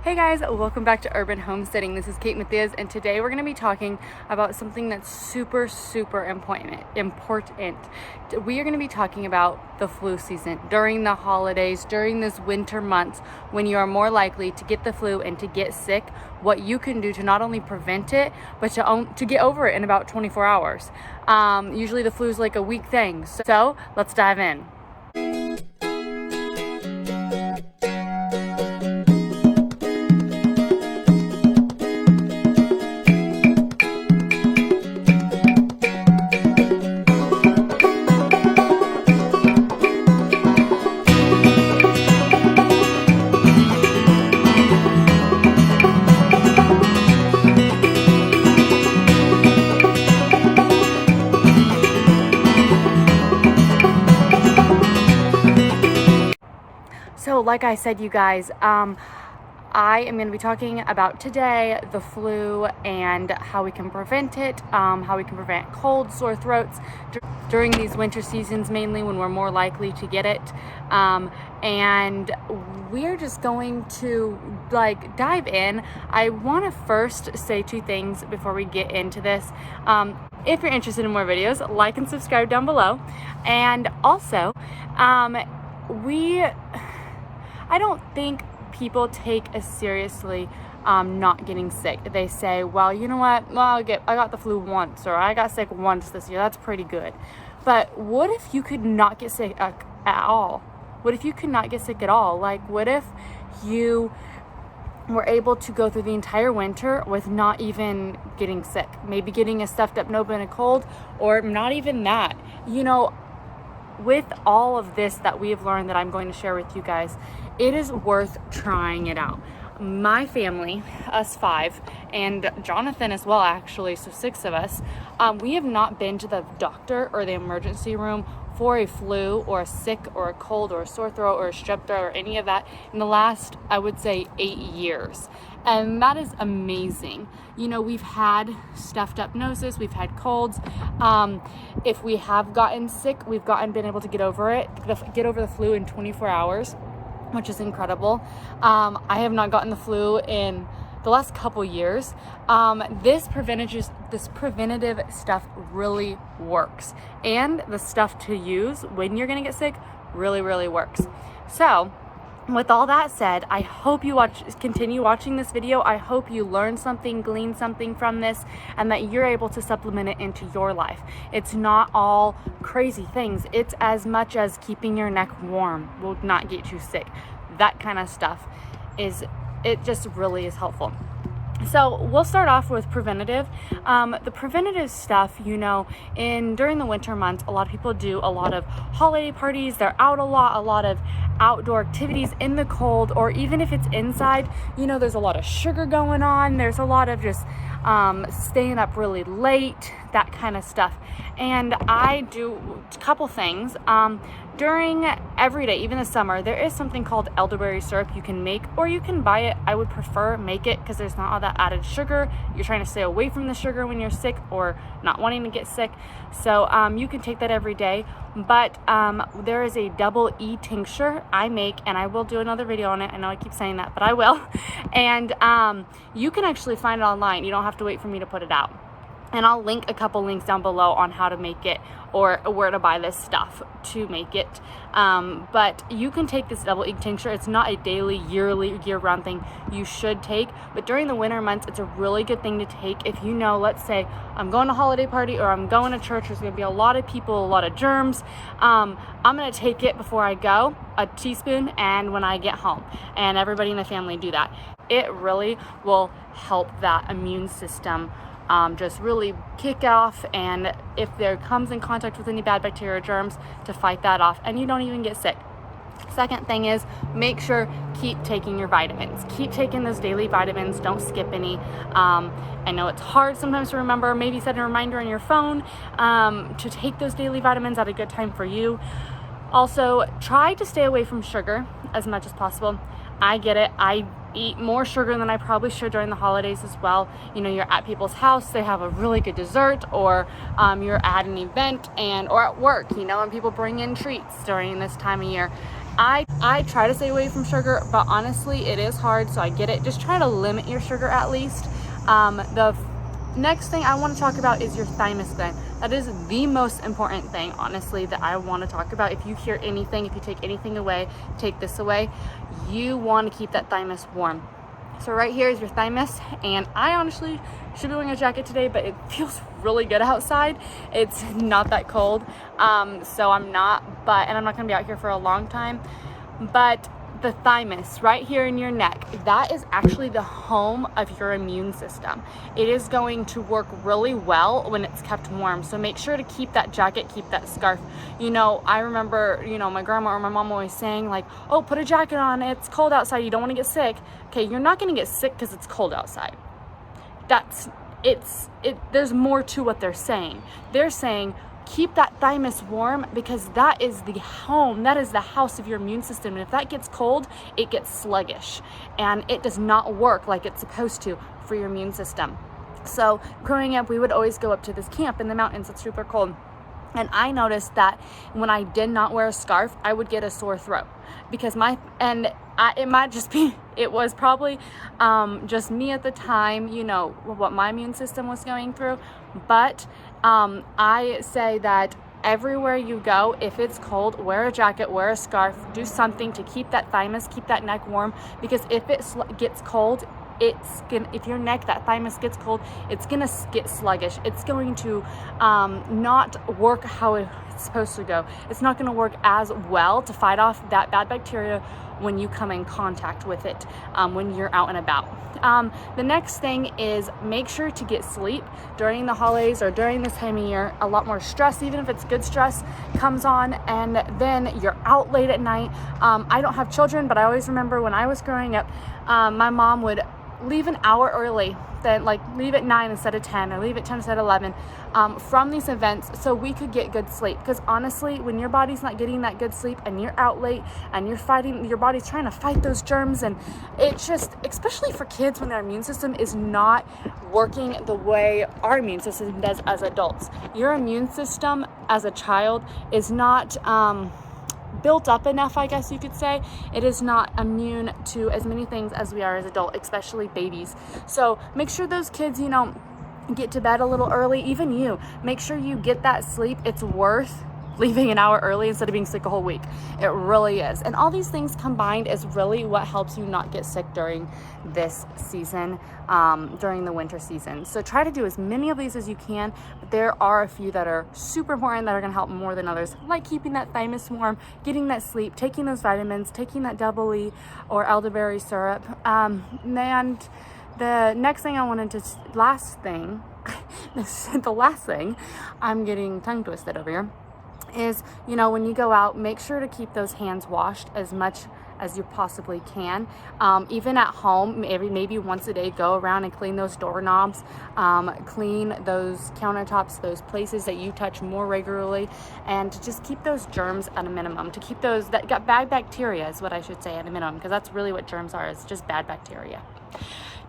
Hey guys, welcome back to Urban Homesteading. This is Matias, and today we're going to be talking about something that's super important. We are going to be talking about the flu season during the holidays, during this winter months when you are more likely to get the flu and to get sick, what you can do to not only prevent it, but to get over it in about 24 hours. Usually the flu is like a week thing. So let's dive in. So like I said, you guys, I am going to be talking about today the flu and how we can prevent it, how we can prevent cold, sore throats during these winter seasons, mainly when we're more likely to get it. And we're just going to dive in. I want to first say two things before we get into this. If you're interested in more videos, like and subscribe down below. And also, I don't think people take as seriously not getting sick. They say, well, you know what? Well, I got the flu once, or I got sick once this year. That's pretty good. But what if you could not get sick at all? What if you could not get sick at all? What if you were able to go through the entire winter with not even getting sick? Maybe getting a stuffed up nose and a cold, or not even that. With all of this that we have learned that I'm going to share with you guys, it is worth trying it out. My family, us 5, and Jonathan as well, actually, so 6 of us, we have not been to the doctor or the emergency room for a flu or a sick or a cold or a sore throat or a strep throat or any of that in the last, I would say, 8 years. And that is amazing. We've had stuffed up noses, we've had colds. If we have gotten sick, we've been able to get over the flu in 24 hours, which is incredible. I have not gotten the flu in the last couple years. This preventative stuff really works. And the stuff to use when you're gonna get sick really, really works. So, with all that said, I hope you continue watching this video. I hope you learn something, glean something from this, and that you're able to supplement it into your life. It's not all crazy things. It's as much as keeping your neck warm will not get you sick. That kind of stuff it just really is helpful. So we'll start off with preventative. The preventative stuff, during the winter months, a lot of people do a lot of holiday parties. They're out a lot of outdoor activities in the cold, or even if it's inside, there's a lot of sugar going on. There's a lot of just staying up really late, that kind of stuff. And I do a couple things. During every day, even the summer, there is something called elderberry syrup you can make, or you can buy it. I would prefer make it because there's not all that added sugar. You're trying to stay away from the sugar when you're sick or not wanting to get sick. So you can take that every day. But there is a double E tincture I make, and I will do another video on it. I know I keep saying that, but I will. And you can actually find it online. You don't have to wait for me to put it out. And I'll link a couple links down below on how to make it or where to buy this stuff to make it. But you can take this double E tincture. It's not a daily, year-round thing you should take. But during the winter months, it's a really good thing to take if let's say, I'm going to a holiday party or I'm going to church. There's going to be a lot of people, a lot of germs. I'm going to take it before I go, a teaspoon, and when I get home. And everybody in the family do that. It really will help that immune system just really kick off, and if there comes in contact with any bad bacteria or germs, to fight that off, and you don't even get sick. Second thing is, make sure keep taking your vitamins. Keep taking those daily vitamins. Don't skip any. I know it's hard sometimes to remember. Maybe set a reminder on your phone to take those daily vitamins at a good time for you. Also, try to stay away from sugar as much as possible. I get it. I eat more sugar than I probably should during the holidays as well. You're at people's house, they have a really good dessert, or you're at an event or at work, and people bring in treats during this time of year. I try to stay away from sugar, but honestly, it is hard, so I get it. Just try to limit your sugar at least. The next thing I want to talk about is your thymus gland. That is the most important thing, honestly, that I want to talk about. If you hear anything, if you take anything away, take this away. You want to keep that thymus warm. So right here is your thymus, and I honestly should be wearing a jacket today, but it feels really good outside. It's not that cold, so I'm not, and I'm not gonna be out here for a long time. But the thymus right here in your neck, that is actually the home of your immune system. It is going to work really well when it's kept warm. So make sure to keep that jacket, keep that scarf. I remember, my grandma or my mom always saying like, oh, put a jacket on, it's cold outside, you don't want to get sick. Okay, you're not going to get sick because it's cold outside. There's more to what they're saying. They're saying, keep that thymus warm because that is the home, that is the house of your immune system. And if that gets cold, it gets sluggish and it does not work like it's supposed to for your immune system. So growing up, we would always go up to this camp in the mountains. It's super cold. And I noticed that when I did not wear a scarf, I would get a sore throat because it might just be, it was probably just me at the time, what my immune system was going through. But I say that everywhere you go, if it's cold, wear a jacket, wear a scarf, do something to keep that thymus, keep that neck warm, because if it gets cold, if your neck, that thymus gets cold, it's gonna get sluggish. It's going to not work how it's supposed to go. It's not gonna work as well to fight off that bad bacteria when you come in contact with it, when you're out and about. The next thing is make sure to get sleep during the holidays or during this time of year. A lot more stress, even if it's good stress, comes on, and then you're out late at night. I don't have children, but I always remember when I was growing up, my mom would leave an hour early, then like leave at 9 instead of 10 or leave at 10 instead of 11 from these events so we could get good sleep. Because honestly, when your body's not getting that good sleep and you're out late and your body's trying to fight those germs, and it's just, especially for kids when their immune system is not working the way our immune system does as adults. Your immune system as a child is not built up enough, I guess you could say. It is not immune to as many things as we are as adults, especially babies. So make sure those kids, get to bed a little early. Even you, make sure you get that sleep. It's worth leaving an hour early instead of being sick a whole week. It really is. And all these things combined is really what helps you not get sick during this season, during the winter season. So try to do as many of these as you can, but there are a few that are super important that are going to help more than others, like keeping that thymus warm, getting that sleep, taking those vitamins, taking that double E or elderberry syrup. And the next thing I wanted to, the last thing, I'm getting tongue twisted over here, is, when you go out, make sure to keep those hands washed as much as you possibly can. Even at home, maybe once a day, go around and clean those doorknobs, clean those countertops, those places that you touch more regularly, and to just keep those germs at a minimum, to keep those, that got bad bacteria is what I should say, at a minimum, because that's really what germs are, is just bad bacteria.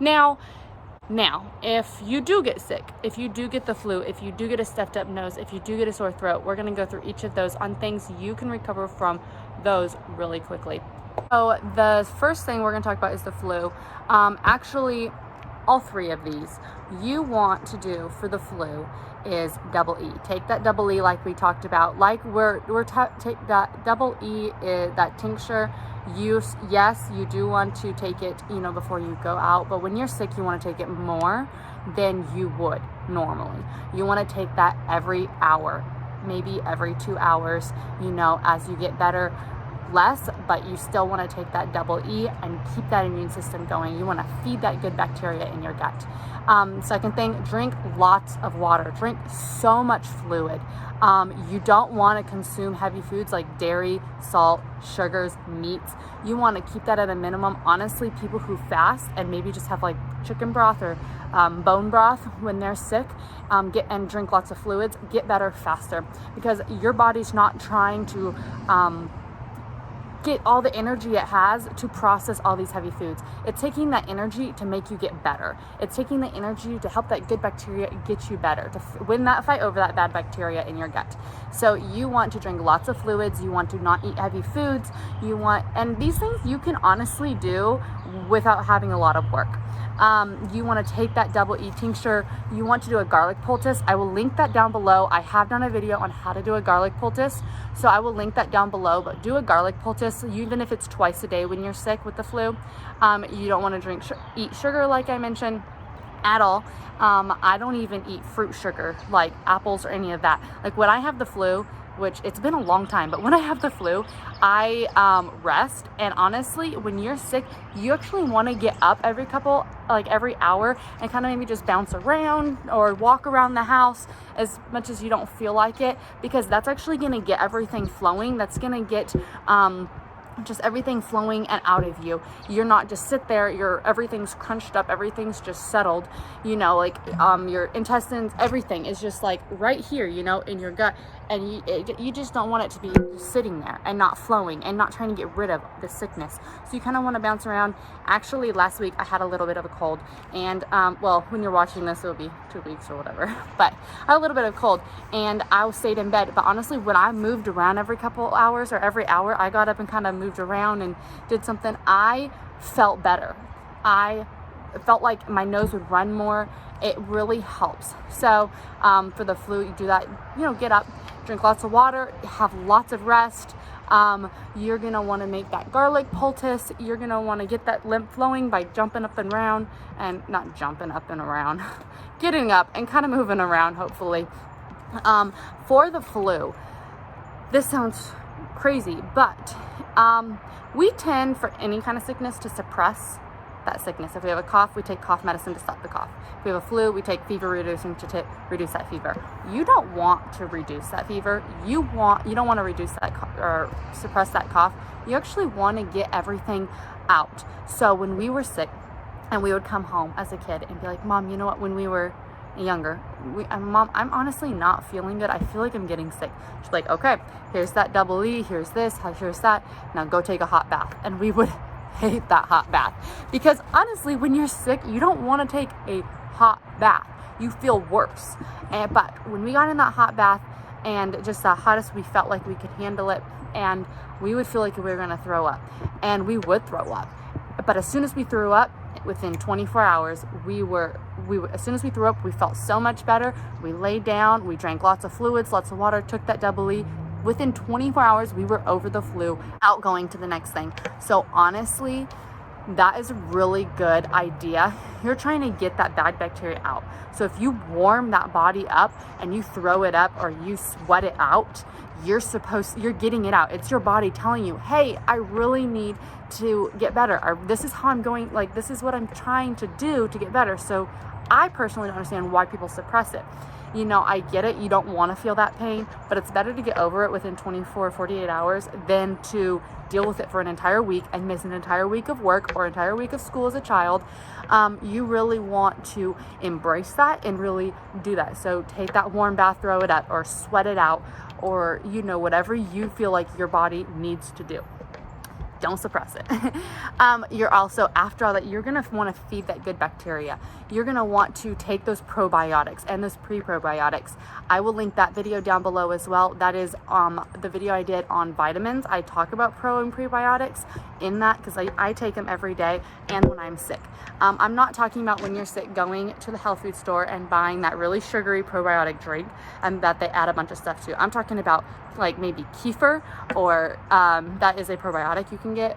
Now, if you do get sick, if you do get the flu, if you do get a stuffed up nose, if you do get a sore throat, we're going to go through each of those on things you can recover from those really quickly. So the first thing we're going to talk about is the flu. Actually, all three of these you want to do for the flu is double E. Take that double E like we talked about, like take that double E, that tincture. Yes, you do want to take it, before you go out, but when you're sick, you want to take it more than you would normally. You want to take that every hour, maybe every 2 hours, as you get better. Less, but you still want to take that double E and keep that immune system going. You want to feed that good bacteria in your gut. Second thing, drink lots of water. Drink so much fluid. You don't want to consume heavy foods like dairy, salt, sugars, meats. You want to keep that at a minimum. Honestly, people who fast and maybe just have like chicken broth or bone broth when they're sick, and drink lots of fluids, get better faster, because your body's not trying to get all the energy it has to process all these heavy foods. It's taking that energy to make you get better. It's taking the energy to help that good bacteria get you better, to win that fight over that bad bacteria in your gut. So you want to drink lots of fluids. You want to not eat heavy foods. And these things you can honestly do without having a lot of work. You want to take that double E tincture. You want to do a garlic poultice. I will link that down below. I have done a video on how to do a garlic poultice, so I will link that down below. But do a garlic poultice, even if it's twice a day when you're sick with the flu. You don't want to eat sugar, like I mentioned, at all. I don't even eat fruit sugar, like apples or any of that. Like when I have the flu, which it's been a long time, but when I have the flu, I rest. And honestly, when you're sick, you actually want to get up every hour and kind of maybe just bounce around or walk around the house as much as you don't feel like it, because that's actually going to get everything flowing. That's going to get just everything flowing and out of you. You're not just sit there, everything's crunched up, everything's just settled, your intestines, everything is just like right here, in your gut, and you just don't want it to be sitting there and not flowing and not trying to get rid of the sickness. So you kind of want to bounce around. Actually, last week I had a little bit of a cold, and when you're watching this, it'll be 2 weeks or whatever, but I had a little bit of cold and I stayed in bed. But honestly, when I moved around every couple hours or every hour, I got up and kind of moved around and did something, I felt better. I felt like my nose would run more. It really helps. So for the flu, you do that, get up, drink lots of water, have lots of rest. You're going to want to make that garlic poultice. You're going to want to get that lymph flowing by jumping up and around, and not jumping up and around, getting up and kind of moving around, hopefully. For the flu, this sounds crazy, but we tend, for any kind of sickness, to suppress that sickness. If we have a cough, we take cough medicine to stop the cough. If we have a flu, we take fever reducing to reduce that fever. You don't want to reduce that fever. You don't want to reduce that or suppress that cough. You actually want to get everything out. So when we were sick and we would come home as a kid and be like, Mom, you know what, when we were younger, Mom, I'm honestly not feeling good. I feel like I'm getting sick. She's like, okay, here's that double E, here's this, here's that. Now go take a hot bath. And we would hate that hot bath, because honestly, when you're sick, you don't want to take a hot bath. You feel worse. But when we got in that hot bath, and just the hottest we felt like we could handle it, and we would feel like we were going to throw up, and we would throw up. But as soon as we threw up, within 24 hours, as soon as we threw up, we felt so much better. We laid down, we drank lots of fluids, lots of water, took that double E. Within 24 hours, we were over the flu, out going to the next thing. So honestly, that is a really good idea. You're trying to get that bad bacteria out. So if you warm that body up and you throw it up or you sweat it out, you're getting it out. It's your body telling you, hey, I really need to get better. Or this is how I'm going, this is what I'm trying to do to get better. So I personally don't understand why people suppress it. I get it. You don't want to feel that pain, but it's better to get over it within 24, 48 hours than to deal with it for an entire week and miss an entire week of work or entire week of school as a child. You really want to embrace that and really do that. So take that warm bath, throw it up, or sweat it out, or, whatever you feel like your body needs to do. Don't suppress it. You're also, after all that, you're going to want to feed that good bacteria. You're going to want to take those probiotics and those pre-probiotics. I will link that video down below as well. That is the video I did on vitamins. I talk about pro and prebiotics in that, because I take them every day and when I'm sick. I'm not talking about when you're sick going to the health food store and buying that really sugary probiotic drink and that they add a bunch of stuff to. I'm talking about maybe kefir, or that is a probiotic you can get,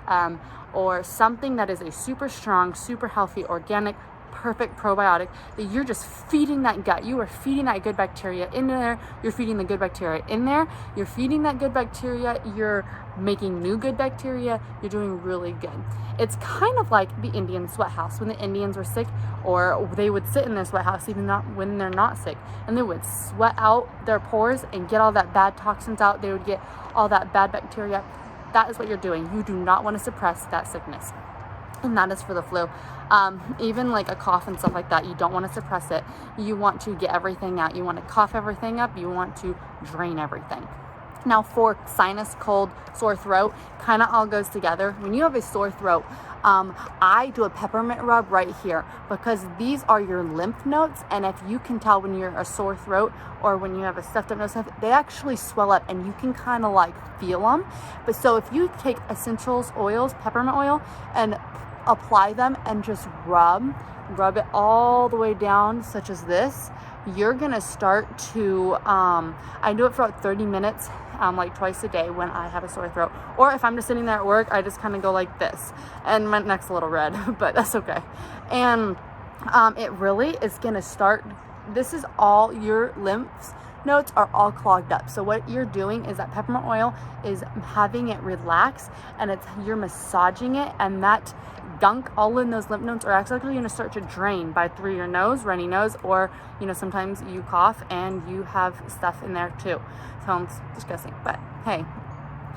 or something that is a super strong, super healthy, organic, perfect probiotic that you're just feeding that gut. You are feeding that good bacteria in there. You're feeding the good bacteria in there. You're feeding that good bacteria. You're making new good bacteria. You're doing really good. It's kind of like the Indian sweat house. When the Indians were sick, or they would sit in their sweat house even when they're not sick, and they would sweat out their pores and get all that bad toxins out. They would get all that bad bacteria. That is what you're doing. You do not want to suppress that sickness. And that is for the flu. Even like a cough and stuff like that, you don't want to suppress it. You want to get everything out. You want to cough everything up. You want to drain everything. Now for sinus, cold, sore throat, kind of all goes together. When you have a sore throat, I do a peppermint rub right here because these are your lymph nodes. And if you can tell when you're a sore throat or when you have a stuffed up nose, they actually swell up and you can kind of like feel them. But so if you take essentials oils, peppermint oil, and apply them and just rub it all the way down, such as this, you're gonna start to, I do it for about 30 minutes, like twice a day when I have a sore throat. Or if I'm just sitting there at work, I just kind of go like this, and my neck's a little red, but that's okay. And it really is gonna start, this is all your lymph nodes are all clogged up. So what you're doing is that peppermint oil is having it relax, and you're massaging it, and that gunk all in those lymph nodes are actually going to start to drain through your nose, runny nose, or sometimes you cough and you have stuff in there too. Sounds disgusting, but hey,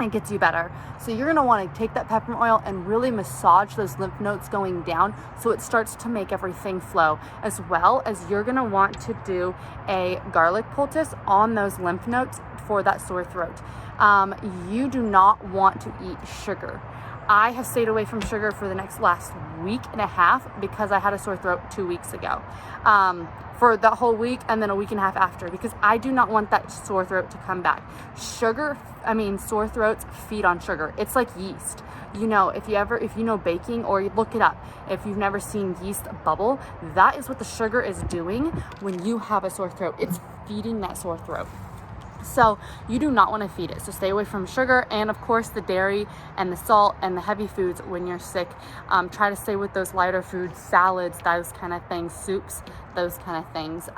it gets you better. So you're going to want to take that peppermint oil and really massage those lymph nodes going down so it starts to make everything flow, as well as you're going to want to do a garlic poultice on those lymph nodes for that sore throat. You do not want to eat sugar. I have stayed away from sugar for the last week and a half because I had a sore throat 2 weeks ago. For that whole week and then a week and a half after, because I do not want that sore throat to come back. Sore throats feed on sugar. It's like yeast. If you know baking, or you look it up, if you've never seen yeast bubble, that is what the sugar is doing when you have a sore throat. It's feeding that sore throat. So you do not want to feed it. So stay away from sugar and of course the dairy and the salt and the heavy foods when you're sick. Try to stay with those lighter foods, salads, those kind of things, soups, those kind of things.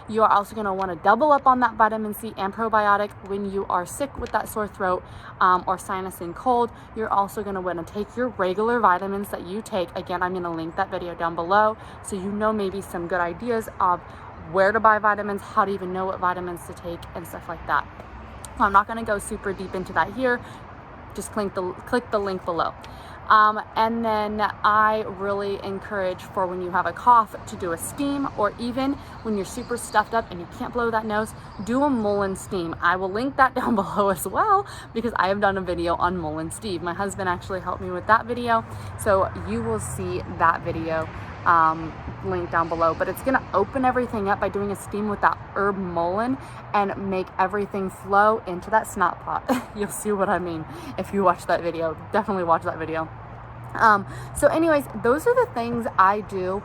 You are also going to want to double up on that vitamin C and probiotic when you are sick with that sore throat or sinus and cold. You're also going to want to take your regular vitamins that you take. Again, I'm going to link that video down below so you know maybe some good ideas of where to buy vitamins, how to even know what vitamins to take, and stuff like that. I'm not going to go super deep into that here. Just click the link below. And then I really encourage for when you have a cough to do a steam, or even when you're super stuffed up and you can't blow that nose, do a Mullen steam. I will link that down below as well because I have done a video on Mullen steam. My husband actually helped me with that video, so you will see that video link down below. But it's going to open everything up by doing a steam with that herb mullein and make everything flow into that snot pot. You'll see what I mean if you watch that video. Definitely watch that video. So anyways, those are the things I do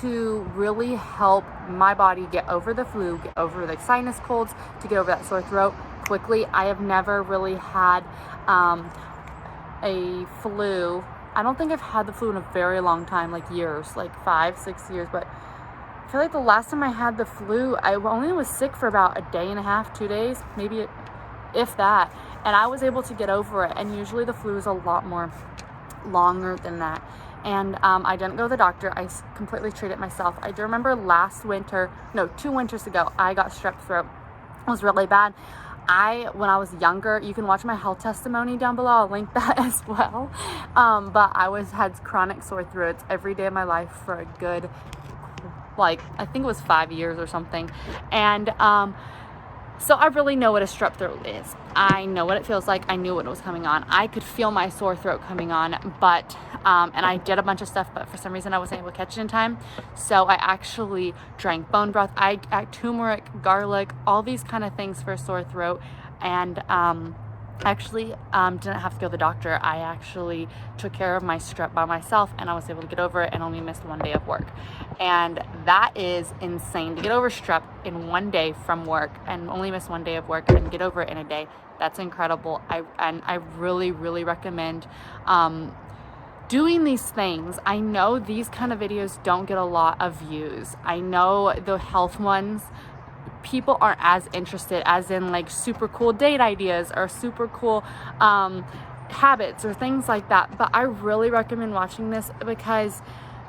to really help my body get over the flu, get over the sinus colds, to get over that sore throat quickly. I have never really had a flu. I don't think I've had the flu in a very long time, like years, like 5-6 years, but I feel like the last time I had the flu, I only was sick for about a day and a half, 2 days, maybe if that, and I was able to get over it. And usually the flu is a lot more longer than that. And I didn't go to the doctor. I completely treated it myself. I do remember 2 winters ago, I got strep throat. It was really bad. When I was younger, you can watch my health testimony down below. I'll link that as well. But I had chronic sore throats every day of my life for a good, I think it was 5 years or something. And so I really know what a strep throat is. I know what it feels like. I knew what was coming on. I could feel my sore throat coming on, but, and I did a bunch of stuff, but for some reason I wasn't able to catch it in time. So I actually drank bone broth. I turmeric, garlic, all these kind of things for a sore throat. And, actually didn't have to go to the doctor. I actually took care of my strep by myself, and I was able to get over it and only missed 1 day of work. And that is insane, to get over strep in 1 day from work and only miss 1 day of work and get over it in a day. That's incredible. I really, really recommend doing these things. I know these kind of videos don't get a lot of views. I know the health ones, people aren't as interested, as in like super cool date ideas or super cool habits or things like that. But I really recommend watching these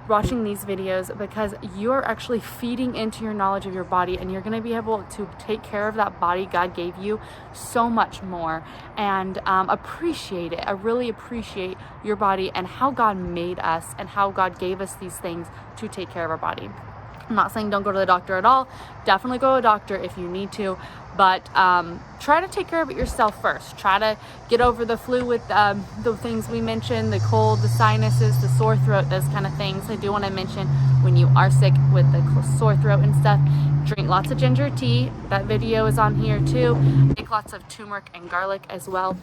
videos because you're actually feeding into your knowledge of your body, and you're going to be able to take care of that body God gave you so much more, and appreciate it. I really appreciate your body and how God made us and how God gave us these things to take care of our body. I'm not saying don't go to the doctor at all. Definitely go to a doctor if you need to, but try to take care of it yourself first. Try to get over the flu with the things we mentioned, the cold, the sinuses, the sore throat, those kind of things. I do want to mention, when you are sick with the sore throat and stuff, drink lots of ginger tea. That video is on here too. Take lots of turmeric and garlic as well,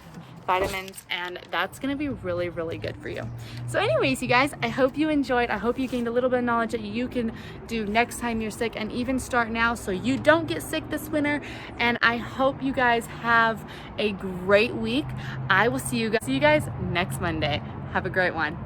vitamins, and that's going to be really, really good for you. So anyways, you guys, I hope you enjoyed. I hope you gained a little bit of knowledge that you can do next time you're sick, and even start now so you don't get sick this winter. And I hope you guys have a great week. I will see you guys next Monday. Have a great one.